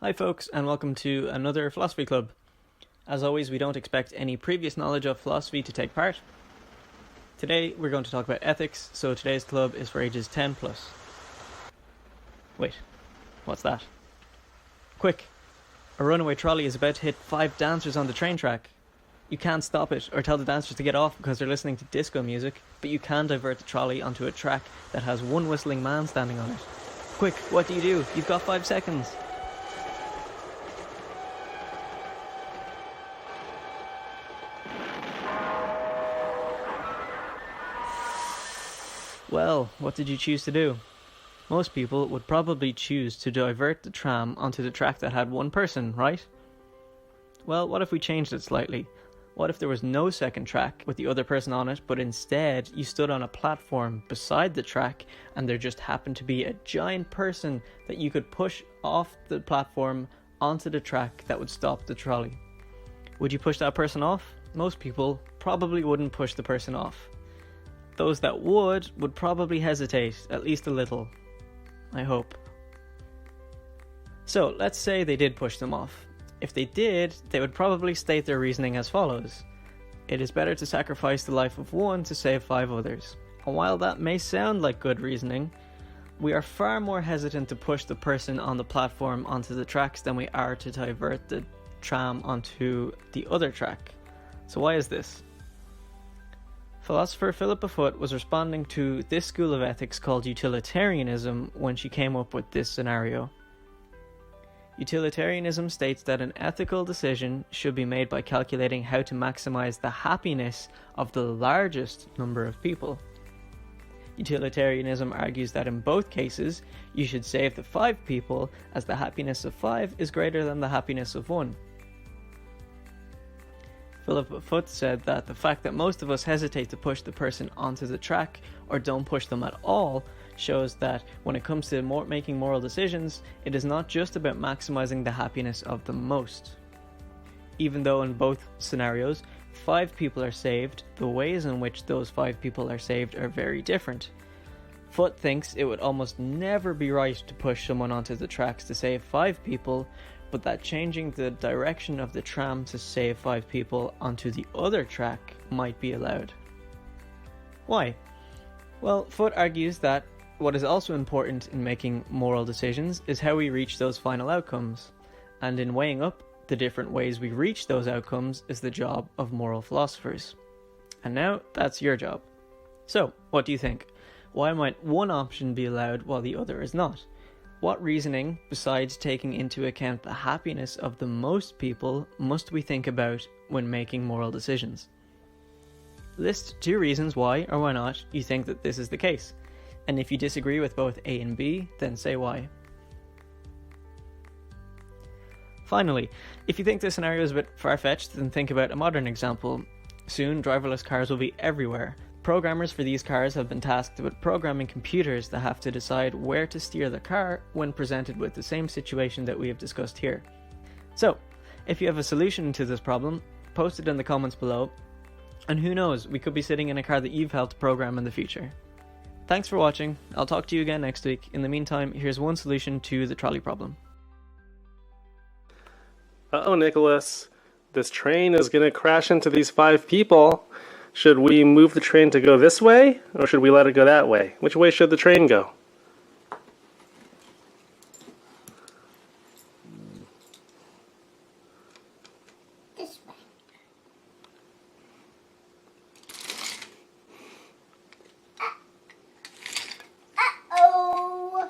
Hi folks, and welcome to another philosophy club. As always, we don't expect any previous knowledge of philosophy to take part. Today we're going to talk about ethics, so today's club is for ages 10 plus. Wait, what's that? Quick! A runaway trolley is about to hit 5 dancers on the train track. You can't stop it or tell the dancers to get off because they're listening to disco music, but you can divert the trolley onto a track that has one whistling man standing on it. Quick, what do? You've got 5 seconds. Well, what did you choose to do? Most people would probably choose to divert the tram onto the track that had one person, right? Well, what if we changed it slightly? What if there was no second track with the other person on it, but instead you stood on a platform beside the track and there just happened to be a giant person that you could push off the platform onto the track that would stop the trolley? Would you push that person off? Most people probably wouldn't push the person off. Those that would probably hesitate, at least a little. I hope. So, let's say they did push them off. If they did, they would probably state their reasoning as follows. It is better to sacrifice the life of one to save 5 others. And while that may sound like good reasoning, we are far more hesitant to push the person on the platform onto the tracks than we are to divert the tram onto the other track. So why is this? Philosopher Philippa Foot was responding to this school of ethics called Utilitarianism when she came up with this scenario. Utilitarianism states that an ethical decision should be made by calculating how to maximize the happiness of the largest number of people. Utilitarianism argues that in both cases, you should save the 5 people as the happiness of 5 is greater than the happiness of 1. Philippa Foot said that the fact that most of us hesitate to push the person onto the track or don't push them at all shows that when it comes to making moral decisions, it is not just about maximizing the happiness of the most. Even though in both scenarios, 5 people are saved, the ways in which those 5 people are saved are very different. Foot thinks it would almost never be right to push someone onto the tracks to save 5 people, but that changing the direction of the tram to save 5 people onto the other track might be allowed. Why? Well, Foot argues that what is also important in making moral decisions is how we reach those final outcomes, and in weighing up the different ways we reach those outcomes is the job of moral philosophers. And now, that's your job. So, what do you think? Why might one option be allowed while the other is not? What reasoning, besides taking into account the happiness of the most people, must we think about when making moral decisions? List 2 reasons why, or why not, you think that this is the case. And if you disagree with both A and B, then say why. Finally, if you think this scenario is a bit far-fetched, then think about a modern example. Soon, driverless cars will be everywhere. Programmers for these cars have been tasked with programming computers that have to decide where to steer the car when presented with the same situation that we have discussed here. So, if you have a solution to this problem, post it in the comments below, and who knows, we could be sitting in a car that you've helped program in the future. Thanks for watching, I'll talk to you again next week. In the meantime, here's one solution to the trolley problem. Uh-oh, Nicholas. This train is going to crash into these 5 people. Should we move the train to go this way, or should we let it go that way? Which way should the train go?